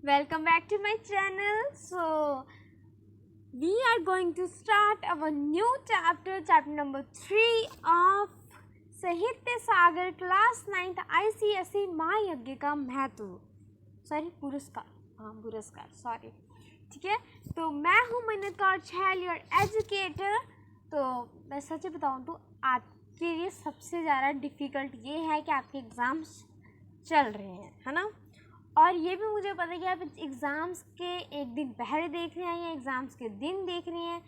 Welcome back to my channel. So we are going to start our new chapter number 3 of साहित्य सागर class 9th ICSE महायज्ञ का महत्व पुरस्कार ठीक है। तो मैं हूँ मिन्नत कौर छैल, योर एजुकेटर। तो मैं सच बताऊँ तो आपके लिए सबसे ज़्यादा डिफ़िकल्ट ये है कि आपके एग्ज़ाम्स चल रहे हैं, है ना। और ये भी मुझे पता है कि आप एग्ज़ाम्स के एक दिन पहले देख रहे हैं या एग्ज़ाम्स के दिन देख रहे हैं।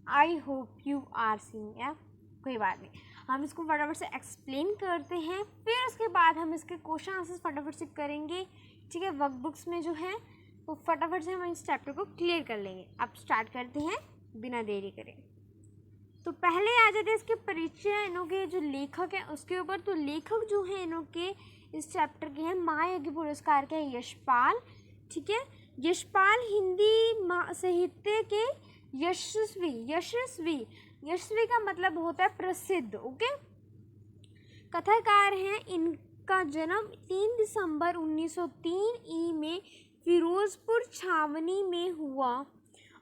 I hope you are seeing. या कोई बात नहीं, हम इसको फटाफट से एक्सप्लेन करते हैं, फिर उसके बाद हम इसके क्वेश्चन आंसर्स फटाफट से करेंगे। ठीक है, वर्कबुक्स में जो है वो फटाफट से हम इस चैप्टर को क्लियर कर लेंगे। अब स्टार्ट करते हैं बिना देरी करे। तो पहले आ जाते हैं इसके परिचय, इनों के जो लेखक हैं उसके ऊपर। तो लेखक जो हैं इनों के इस चैप्टर के हैं महायज्ञ पुरस्कार के यशपाल। ठीक है, यशपाल हिंदी साहित्य के यशस्वी का मतलब होता है प्रसिद्ध। ओके, कथाकार हैं। इनका जन्म 3 दिसंबर 1903 ई में फिरोजपुर छावनी में हुआ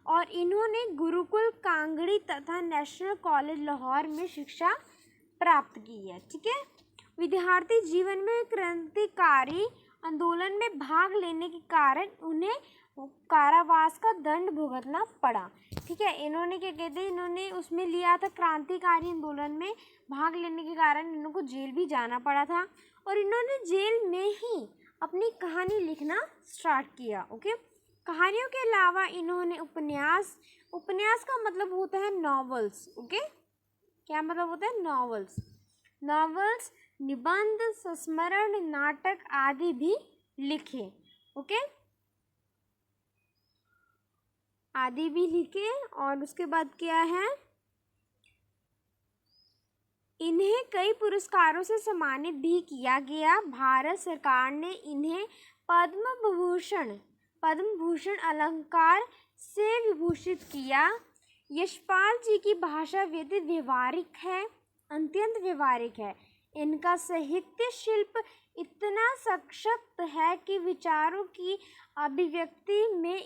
और इन्होंने गुरुकुल कांगड़ी तथा नेशनल कॉलेज लाहौर में शिक्षा प्राप्त की है। ठीक है, विद्यार्थी जीवन में क्रांतिकारी आंदोलन में भाग लेने के कारण उन्हें कारावास का दंड भुगतना पड़ा। ठीक है, इन्होंने क्या कहते हैं, इन्होंने उसमें लिया था, क्रांतिकारी आंदोलन में भाग लेने के कारण इनको जेल भी जाना पड़ा था और इन्होंने जेल में ही अपनी कहानी लिखना स्टार्ट किया। ओके, कहानियों के अलावा इन्होंने उपन्यास का मतलब होता है नॉवेल्स। ओके, क्या मतलब होता है? नॉवेल्स, निबंध, संस्मरण, नाटक आदि भी लिखे। ओके, आदि भी लिखे। और उसके बाद क्या है, इन्हें कई पुरस्कारों से सम्मानित भी किया गया। भारत सरकार ने इन्हें पद्म भूषण अलंकार से विभूषित किया। यशपाल जी की भाषा अत्यंत व्यवहारिक है। इनका साहित्य शिल्प इतना सशक्त है कि विचारों की अभिव्यक्ति में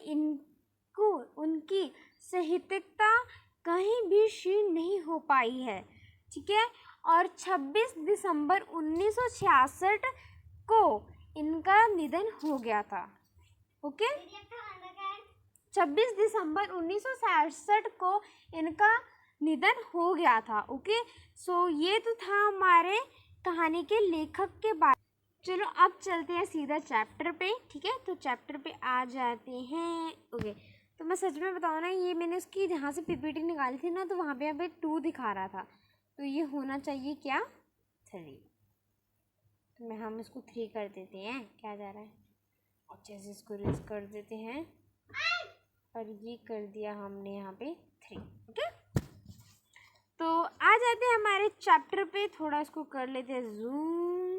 उनकी साहित्यिकता कहीं भी क्षीण नहीं हो पाई है। ठीक है, और 26 दिसंबर 1966 को इनका निधन हो गया था। ओके, 26 दिसंबर 1966 को इनका निधन हो गया था। ओके, सो ये तो था हमारे कहानी के लेखक के बारे। चलो अब चलते हैं सीधा चैप्टर पे। ठीक है, तो चैप्टर पे आ जाते हैं। ओके, तो मैं सच में बताऊँ ना, ये मैंने उसकी जहाँ से पीपीटी निकाली थी ना, तो वहाँ पे यहाँ पे 2 दिखा रहा था, तो ये होना चाहिए क्या 3। तो हम इसको 3 कर देते हैं। क्या जा रहा है? अच्छे से इसको रेस कर देते हैं और ये कर दिया हमने यहाँ पे 3। ओके, तो आ जाते हैं हमारे चैप्टर पे। थोड़ा इसको कर लेते हैं जूम।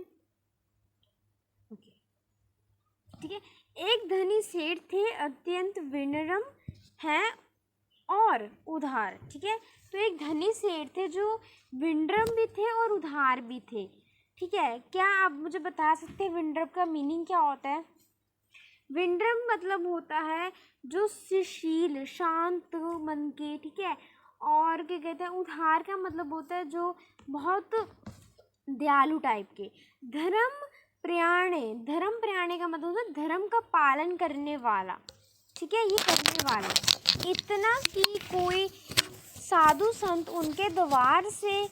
ओके, ठीक है। एक धनी सेठ थे, अत्यंत विनम्र हैं और उदार। ठीक है, तो एक धनी सेठ थे जो विनम्र भी थे और उदार भी थे। ठीक है, क्या आप मुझे बता सकते हैं विनम्र का मीनिंग क्या होता है? विनम्र मतलब होता है जो सुशील, शांत मन के। ठीक है, और क्या कहते हैं, उदार का मतलब होता है जो बहुत दयालु टाइप के। धर्म प्रयाणे का मतलब होता है धर्म का पालन करने वाला। ठीक है, ये करने वाला, इतना कि कोई साधु संत उनके द्वार से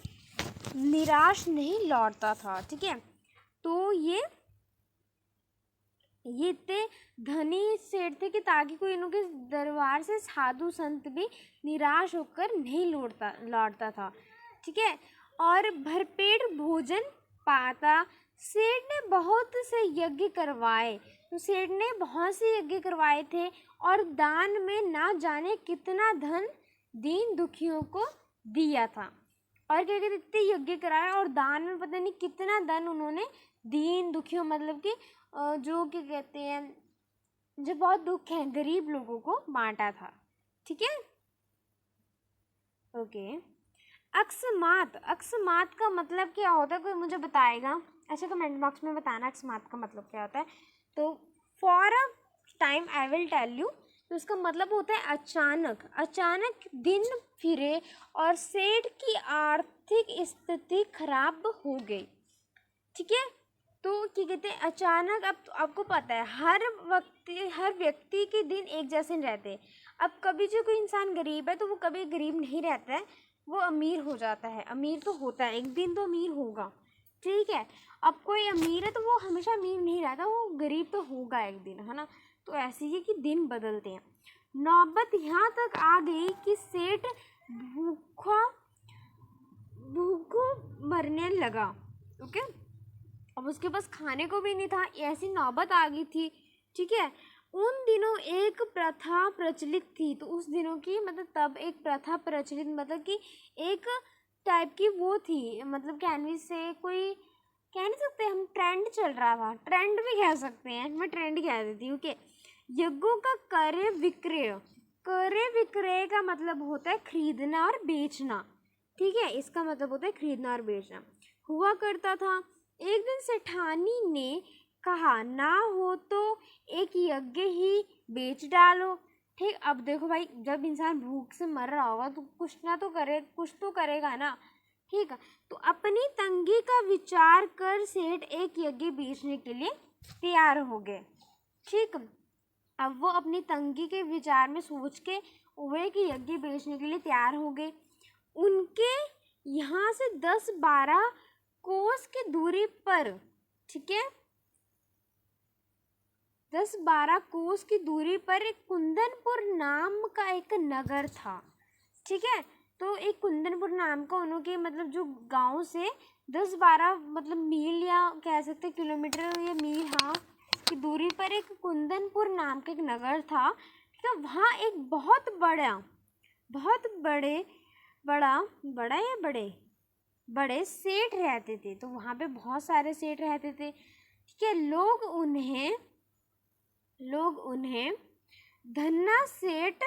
निराश नहीं लौटता था। ठीक है, तो ये इतने धनी सेठ थे कि ताकि कोई इनके दरबार से साधु संत भी निराश होकर नहीं लौटता था। ठीक है, और भरपेट भोजन पाता। सेठ ने बहुत से यज्ञ करवाए, तो सेठ ने बहुत से यज्ञ करवाए थे और दान में ना जाने कितना धन दीन दुखियों को दिया था। और क्या कहते, इतने यज्ञ कराए और दान में पता नहीं कितना धन उन्होंने दीन दुखियों मतलब कि जो क्या कहते हैं, जो बहुत दुख है गरीब लोगों को बांटा था। ठीक है, ओके। अकस्मात का मतलब क्या होता है, कोई मुझे बताएगा? अच्छा, कमेंट बॉक्स में बताना अकस्मात का मतलब क्या होता है। तो for a time I will tell you. तो इसका मतलब होता है अचानक, अचानक दिन फिरे और सेठ की आर्थिक स्थिति खराब हो गई। ठीक है, तो क्या कहते हैं अचानक। अब तो आपको पता है हर व्यक्ति के दिन एक जैसे नहीं रहते। अब कभी जो कोई इंसान गरीब है तो वो कभी गरीब नहीं रहता है, वो अमीर हो जाता है। अमीर तो होता है, एक दिन तो अमीर होगा। ठीक है, अब कोई अमीर है तो वो हमेशा अमीर नहीं रहता, वो गरीब तो होगा एक दिन, है ना। तो ऐसे ही कि दिन बदलते हैं। नौबत यहाँ तक आ गई कि सेठ भूखों मरने लगा। ओके, अब उसके पास खाने को भी नहीं था, ऐसी नौबत आ गई थी। ठीक है, उन दिनों एक प्रथा प्रचलित थी। तो उस दिनों की मतलब तब एक प्रथा प्रचलित मतलब कि एक टाइप की वो थी, मतलब कहने से कोई कह नहीं सकते हम, ट्रेंड चल रहा था, ट्रेंड भी कह सकते हैं, मैं ट्रेंड कह देती हूँ। ओके, यज्ञों का क्रय विक्रय, क्रय विक्रय का मतलब होता है खरीदना और बेचना। ठीक है, इसका मतलब होता है खरीदना और बेचना हुआ करता था। एक दिन सेठानी ने कहा ना हो तो एक यज्ञ ही बेच डालो। ठीक, अब देखो भाई, जब इंसान भूख से मर रहा होगा तो कुछ ना तो करे, कुछ तो करेगा ना। ठीक है, तो अपनी तंगी का विचार कर सेठ एक यज्ञ बेचने के लिए तैयार हो गए। ठीक, अब वो अपनी तंगी के विचार में सोच के वे कि यज्ञ बेचने के लिए तैयार हो गए। उनके यहाँ से 10-12 कोस की दूरी पर, ठीक है, 10-12 कोस की दूरी पर एक कुंदनपुर नाम का एक नगर था। ठीक है, तो एक कुंदनपुर नाम का उनके मतलब जो गांव से 10-12 मतलब मील या कह सकते किलोमीटर या मील, हाँ, की दूरी पर एक कुंदनपुर नाम का एक नगर था। ठीक है, वहाँ एक बहुत बड़े सेठ रहते थे। तो वहाँ पे बहुत सारे सेठ रहते थे। ठीक है, लोग उन्हें धना सेठ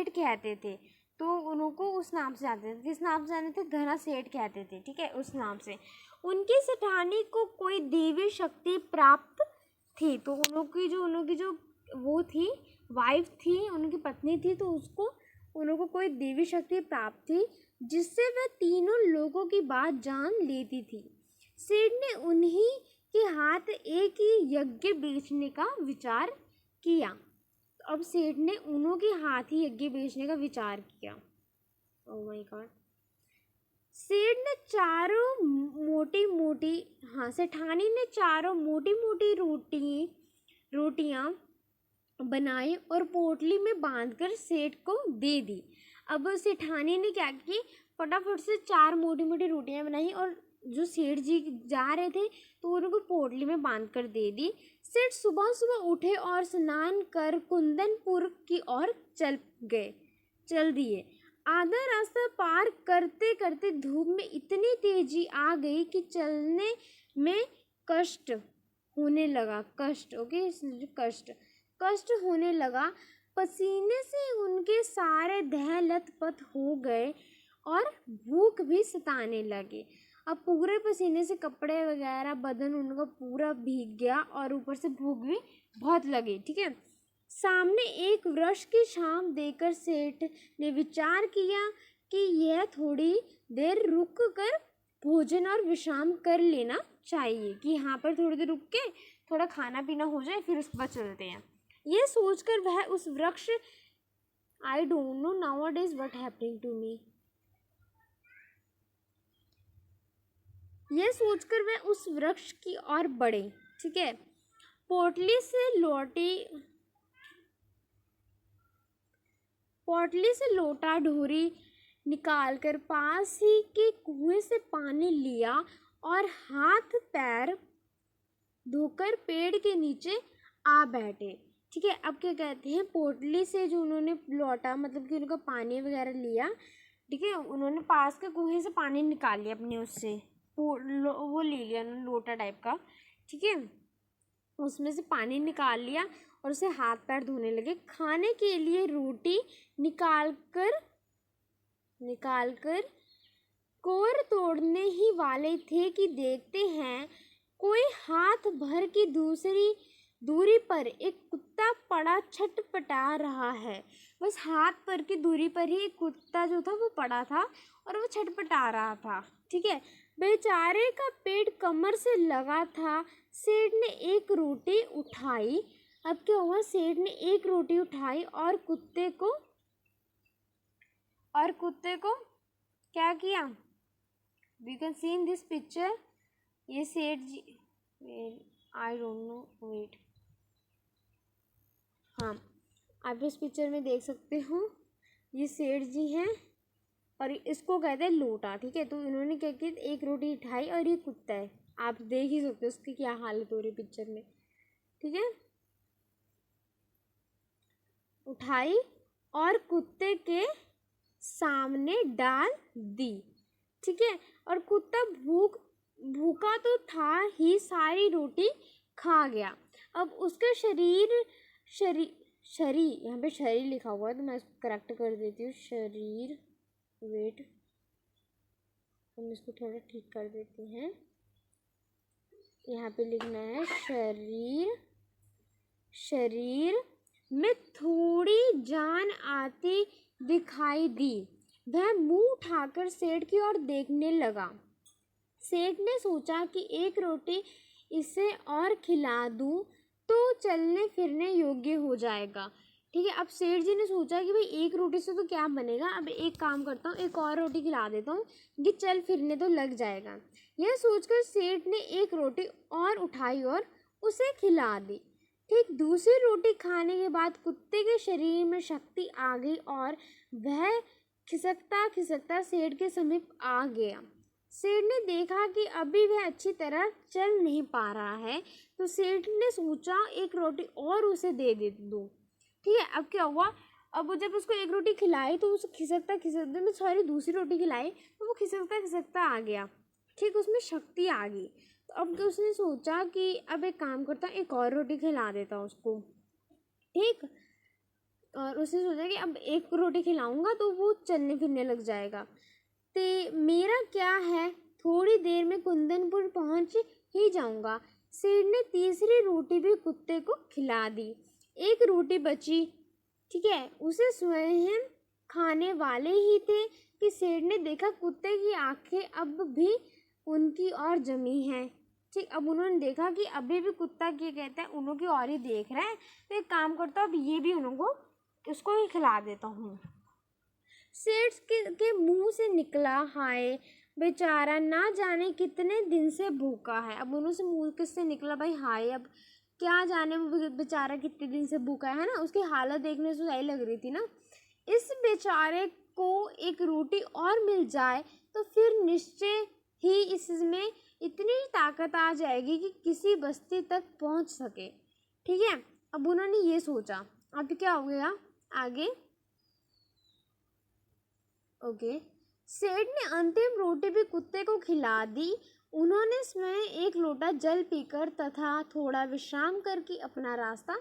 कहते थे। तो उनको उस नाम से जानते थे, किस नाम से जानते थे, धना सेठ कहते थे। ठीक है, उस नाम से। उनकी सेठानी को कोई देवी शक्ति प्राप्त थी। तो उनकी जो वो थी, वाइफ थी, उनकी पत्नी थी, तो उनको कोई देवी शक्ति प्राप्त थी जिससे वह तीनों लोगों की बात जान लेती थी। सेठ ने उन्हीं के हाथ एक ही यज्ञ बेचने का विचार किया। अब सेठ ने उन्हों के हाथ ही यज्ञ बेचने का विचार किया। Oh my God. सेठानी ने चारों मोटी मोटी रोटियां बनाई और पोटली में बांधकर सेठ को दे दी। अब सेठानी ने क्या की, फटाफट से 4 मोटी मोटी रोटियां बनाई और जो सेठ जी जा रहे थे तो उनको पोटली में बांध कर दे दी। सेठ सुबह सुबह उठे और स्नान कर कुंदनपुर की ओर चल दिए। आधा रास्ता पार करते करते धूप में इतनी तेजी आ गई कि चलने में कष्ट होने लगा। कष्ट होने लगा। पसीने से उनके सारे देह लथपथ हो गए और भूख भी सताने लगे। अब पूरे पसीने से कपड़े वगैरह बदन उनका पूरा भीग गया और ऊपर से भूख भी बहुत लगी। ठीक है, सामने एक वृक्ष की छांव देकर सेठ ने विचार किया कि यह थोड़ी देर रुक कर भोजन और विश्राम कर लेना चाहिए, कि यहाँ पर थोड़ी देर रुक के थोड़ा खाना पीना हो जाए फिर उसके बाद चलते हैं। ये सोचकर वह उस वृक्ष, I don't know now it is what happening to me, ये सोचकर वह उस वृक्ष की ओर बढ़े। ठीक है, पोटली से लोटा ढोरी निकालकर पास ही के कुएं से पानी लिया और हाथ पैर धोकर पेड़ के नीचे आ बैठे। ठीक है, अब क्या कहते हैं, पोटली से जो उन्होंने लोटा मतलब कि उनका पानी वगैरह लिया। ठीक है, उन्होंने पास के कुएं से पानी निकाल लिया, अपने उससे वो ले लिया लोटा टाइप का। ठीक है, उसमें से पानी निकाल लिया और उसे हाथ पैर धोने लगे। खाने के लिए रोटी निकाल कर कोर तोड़ने ही वाले थे कि देखते हैं कोई हाथ भर की दूसरी दूरी पर एक कुत्ता पड़ा छटपटा रहा है। बस हाथ पर की दूरी पर ही एक कुत्ता जो था वो पड़ा था और वो छटपटा रहा था। ठीक है, बेचारे का पेट कमर से लगा था। सेठ ने एक रोटी उठाई। अब क्या हुआ, सेठ ने एक रोटी उठाई और कुत्ते को क्या किया, we can see in this picture. ये सेठ जी, आई डोंट नो, वेट, हाँ आप इस पिक्चर में देख सकते हो, ये सेठ जी हैं और इसको कहते हैं लोटा। ठीक है, तो इन्होंने क्या किया, एक रोटी उठाई और ये कुत्ता है, आप देख ही सकते हो उसकी क्या हालत हो रही पिक्चर में। ठीक है, उठाई और कुत्ते के सामने डाल दी। ठीक है, और कुत्ता भूखा तो था ही, सारी रोटी खा गया। अब उसके शरीर यहाँ पे शरीर लिखा हुआ है तो मैं इसको करेक्ट कर देती हूँ, शरीर, वेट, हम इसको थोड़ा ठीक कर देते हैं। यहाँ पे लिखना है शरीर में थोड़ी जान आती दिखाई दी। वह मुंह उठाकर सेठ की ओर देखने लगा। सेठ ने सोचा कि एक रोटी इसे और खिला दूं तो चलने फिरने योग्य हो जाएगा। ठीक है, अब सेठ जी ने सोचा कि भाई एक रोटी से तो क्या बनेगा, अब एक काम करता हूँ, एक और रोटी खिला देता हूँ, ये चल फिरने तो लग जाएगा। यह सोचकर सेठ ने एक रोटी और उठाई और उसे खिला दी। ठीक दूसरी रोटी खाने के बाद कुत्ते के शरीर में शक्ति आ गई और वह खिसकता खिसकता सेठ के समीप आ गया। सेठ ने देखा कि अभी वह अच्छी तरह चल नहीं पा रहा है, तो सेठ ने सोचा एक रोटी और उसे दे दूँ। ठीक है, अब क्या हुआ, अब वो जब उसको एक रोटी खिलाई तो उसे खिसकता खिसकता में सॉरी दूसरी रोटी खिलाई तो वो खिसकता खिसकता आ गया। ठीक, उसमें शक्ति आ गई। तो अब तो उसने सोचा कि अब एक काम करता, एक और रोटी खिला देता उसको। ठीक, और उसने सोचा कि अब एक रोटी खिलाऊंगा तो वो चलने फिरने लग जाएगा। तो मेरा क्या है, थोड़ी देर में कुंदनपुर पहुंच ही जाऊंगा। सेठ ने तीसरी रोटी भी कुत्ते को खिला दी। एक रोटी बची। ठीक है, उसे स्वयं खाने वाले ही थे कि सेठ ने देखा कुत्ते की आंखें अब भी उनकी ओर जमी हैं। ठीक, अब उन्होंने देखा कि अभी भी कुत्ता क्या कहता है, उन्हों की ओर ही देख रहा है। तो एक काम करता हूँ, अब ये भी उसको ही खिला देता हूँ। सेठ के मुंह से निकला, हाय बेचारा ना जाने कितने दिन से भूखा है। अब उन्हों से मुंह किससे निकला भाई, हाय, अब क्या जाने वो बेचारा कितने दिन से भूखा है ना, उसकी हालत देखने से सही लग रही थी ना। इस बेचारे को एक रोटी और मिल जाए तो फिर निश्चय ही इसमें इतनी ताकत आ जाएगी कि किसी बस्ती तक पहुंच सके। ठीक है, अब उन्होंने ये सोचा। अब क्या हो गया आगे, ओके, सेठ ने अंतिम रोटी भी कुत्ते को खिला दी। उन्होंने स्वयं एक लोटा जल पीकर तथा थोड़ा विश्राम करके अपना रास्ता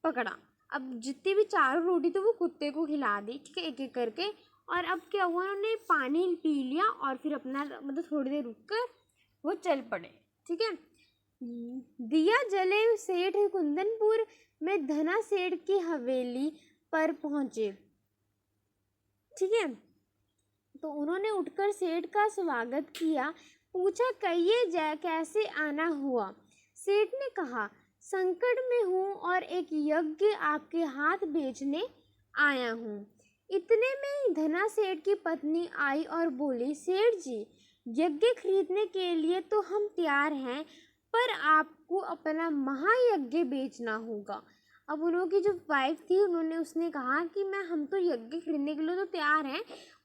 पकड़ा। अब जितनी भी चारों रोटी तो वो कुत्ते को खिला दी, ठीक है, एक एक करके। और अब क्या हुआ, उन्होंने पानी पी लिया और फिर अपना मतलब थोड़ी देर रुक कर वो चल पड़े। ठीक है, दिया जले सेठ कुंदनपुर में धना सेठ की हवेली पर पहुंचे। ठीक है, तो उन्होंने उठकर सेठ का स्वागत किया, पूछा कहिए कैसे आना हुआ। सेठ ने कहा संकट में हूँ और एक यज्ञ आपके हाथ बेचने आया हूँ। इतने में धना सेठ की पत्नी आई और बोली, सेठ जी यज्ञ खरीदने के लिए तो हम तैयार हैं, पर आपको अपना महायज्ञ बेचना होगा। अब उन्हों की जो वाइफ थी उसने कहा कि हम तो यज्ञ खरीदने के लिए तो तैयार हैं,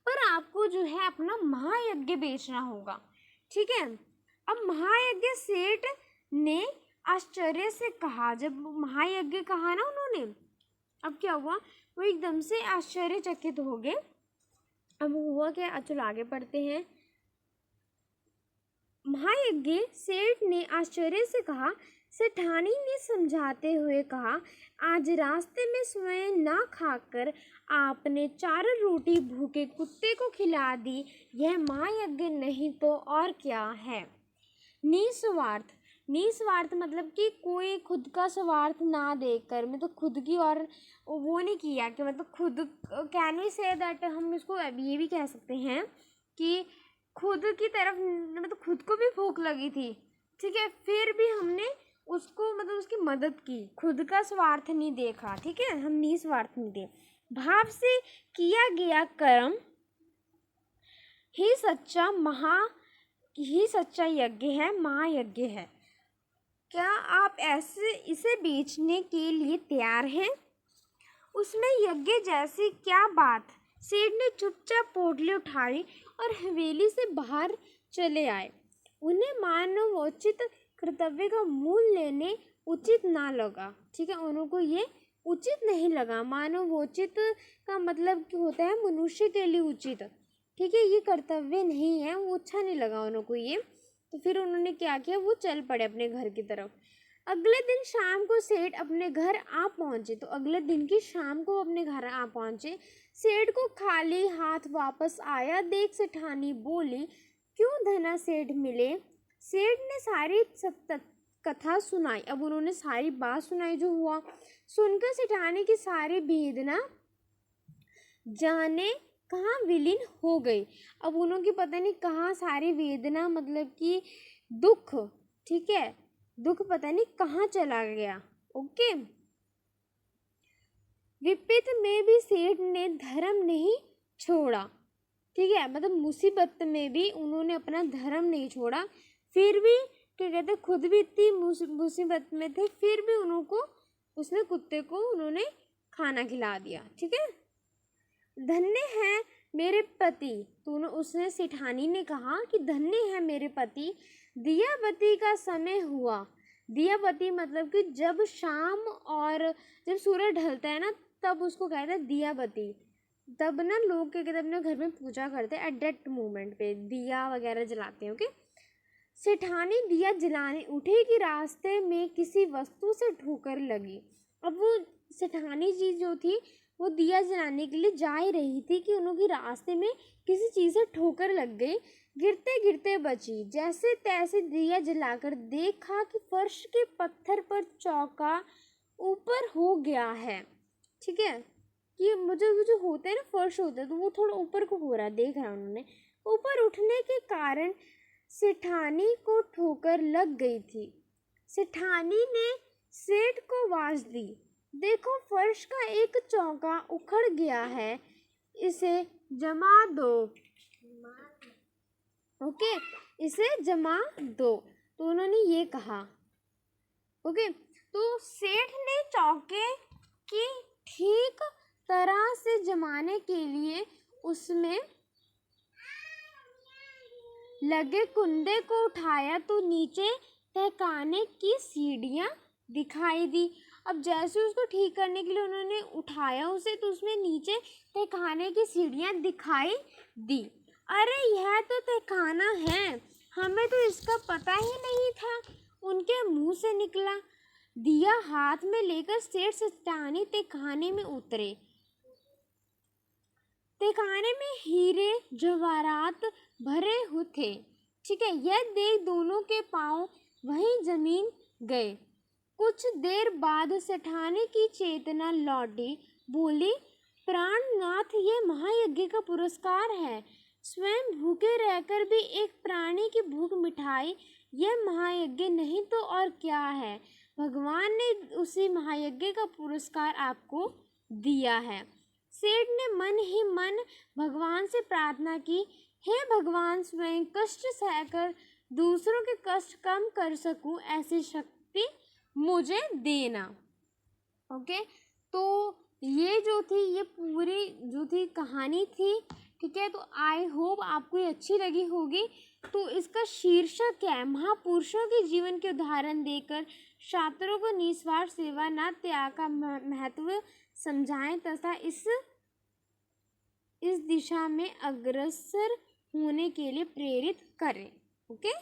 पर आपको जो है अपना महायज्ञ बेचना होगा। ठीक है, अब महायज्ञ सेठ ने आश्चर्य से कहा। जब महायज्ञ कहा ना उन्होंने, अब क्या हुआ, वो एकदम से आश्चर्यचकित हो गए। अब हुआ क्या, चलो आगे पढ़ते हैं। महायज्ञ सेठ ने आश्चर्य से कहा। सेठानी ने समझाते हुए कहा, आज रास्ते में स्वयं ना खाकर आपने 4 रोटी भूखे कुत्ते को खिला दी, यह महायज्ञ नहीं तो और क्या है। निस्वार्थ निस्वार्थ मतलब कि कोई खुद का स्वार्थ ना देखकर, मतलब खुद की और वो नहीं किया कि मतलब खुद, कैन वी से दैट, हम इसको ये भी कह सकते हैं कि खुद की तरफ, मतलब खुद को भी भूख लगी थी, ठीक है, फिर भी हमने उसको मतलब उसकी मदद की, खुद का स्वार्थ नहीं देखा, ठीक है, हम निस्वार्थ नहीं थे। भाव से किया गया कर्म ही सच्चा यज्ञ है, महायज्ञ है। क्या आप ऐसे इसे बेचने के लिए तैयार हैं? उसमें यज्ञ जैसी क्या बात। सेठ ने चुपचाप पोटली उठाई और हवेली से बाहर चले आए। उन्हें मानवोचित कर्तव्य का मूल लेने उचित ना लगा, ठीक है, उनको ये उचित नहीं लगा। मानवोचित का मतलब क्या होता है, मनुष्य के लिए उचित, ठीक है, ये कर्तव्य नहीं है, वो अच्छा नहीं लगा उनको ये। तो फिर उन्होंने क्या किया, वो चल पड़े अपने घर की तरफ। अगले दिन शाम को सेठ अपने घर आ पहुंचे, तो अगले दिन की शाम को अपने घर आ पहुंचे। सेठ को खाली हाथ वापस आया देख सेठानी बोली, क्यों धना सेठ मिले? सेठ ने सारी कथा सुनाई। अब उन्होंने सारी बात सुनाई जो हुआ। सुनकर सेठानी की सारी वेदना जाने कहाँ विलीन हो गई। अब उन्होंने पता नहीं कहाँ सारी वेदना, मतलब कि दुख, ठीक है, दुख पता नहीं कहाँ चला गया। ओके, विपत में भी सेठ ने धर्म नहीं छोड़ा, ठीक है, मतलब मुसीबत में भी उन्होंने अपना धर्म नहीं छोड़ा। फिर भी क्या कहते, खुद भी इतनी मुसीबत में थे, फिर भी उनको उसने कुत्ते को उन्होंने खाना खिला दिया, ठीक है। धन्य है मेरे पति, तो उसने सेठानी ने कहा कि धन्य है मेरे पति, दियाबती का समय हुआ। दियाबती मतलब कि जब शाम और जब सूरज ढलता है ना, तब उसको कहते हैं दियाबती। तब ना लोग क्या कहते हैं, अपने घर में पूजा करते हैं, एट दैट मोमेंट पे दिया वगैरह जलाते हैं। ओके, सेठानी दिया जलाने उठे कि रास्ते में किसी वस्तु से ठोकर लगी। अब वो सेठानी जी जो थी वो दिया जलाने के लिए जा ही रही थी कि उनकी रास्ते में किसी चीज़ से ठोकर लग गई, गिरते गिरते बची। जैसे तैसे दिया जलाकर देखा कि फर्श के पत्थर पर चौका ऊपर हो गया है, ठीक है, कि मुझे जो होता है ना, फर्श होता है तो वो थोड़ा ऊपर को हो रहा है, देख रहा उन्होंने। ऊपर उठने के कारण सेठानी को ठोकर लग गई थी। सेठानी ने सेठ को आवाज दी, देखो फर्श का एक चौका उखड़ गया है, इसे जमा दो। ओके, इसे जमा दो। तो उन्होंने ये कहा। ओके, तो सेठ ने चौके की ठीक तरह से जमाने के लिए उसमें लगे कुंदे को उठाया तो नीचे तहखाने की सीढ़ियाँ दिखाई दी। अब जैसे उसको ठीक करने के लिए उन्होंने उठाया उसे, तो उसमें नीचे तहखाने की सीढ़ियाँ दिखाई दी। अरे यह तो तहखाना है, हमें तो इसका पता ही नहीं था, उनके मुंह से निकला। दिया हाथ में लेकर सेठ सेठानी तहखाने में उतरे। तहखाने में हीरे जवाहरात भरे हुए थे, ठीक है। यह देख दोनों के पांव वहीं जमीन गए। कुछ देर बाद सेठानी की चेतना लौटी, बोली, प्राणनाथ, यह महायज्ञ का पुरस्कार है। स्वयं भूखे रहकर भी एक प्राणी की भूख मिठाई, यह महायज्ञ नहीं तो और क्या है। भगवान ने उसी महायज्ञ का पुरस्कार आपको दिया है। सेठ ने मन ही मन भगवान से प्रार्थना की, हे भगवान, स्वयं कष्ट सहकर दूसरों के कष्ट कम कर सकूं, ऐसी शक्ति मुझे देना। ओके, तो ये जो थी, ये पूरी जो थी कहानी थी, ठीक है। तो आई होप आपको ये अच्छी लगी होगी। तो इसका शीर्षक क्या है, महापुरुषों के जीवन के उदाहरण देकर छात्रों को निस्वार्थ सेवा न त्याग का महत्व समझाएं तथा इस दिशा में अग्रसर होने के लिए प्रेरित करें। Okay,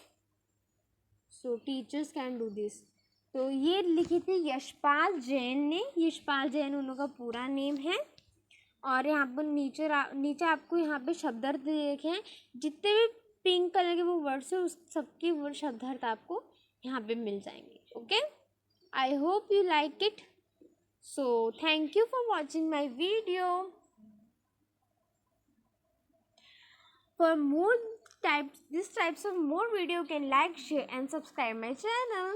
so teachers can do this. तो ये लिखी थी यशपाल जैन ने। यशपाल जैन उनका पूरा नेम है। और यहाँ पर नीचे आपको यहाँ पे शब्दार्थ देखे हैं, जितने भी पिंक कलर के वो वर्ड्स है उस सबकी वो शब्दार्थ आपको यहाँ पे मिल जाएंगे. Okay, I hope you like it. So thank you for watching my video. For more types of more video, you can like, share and subscribe my channel.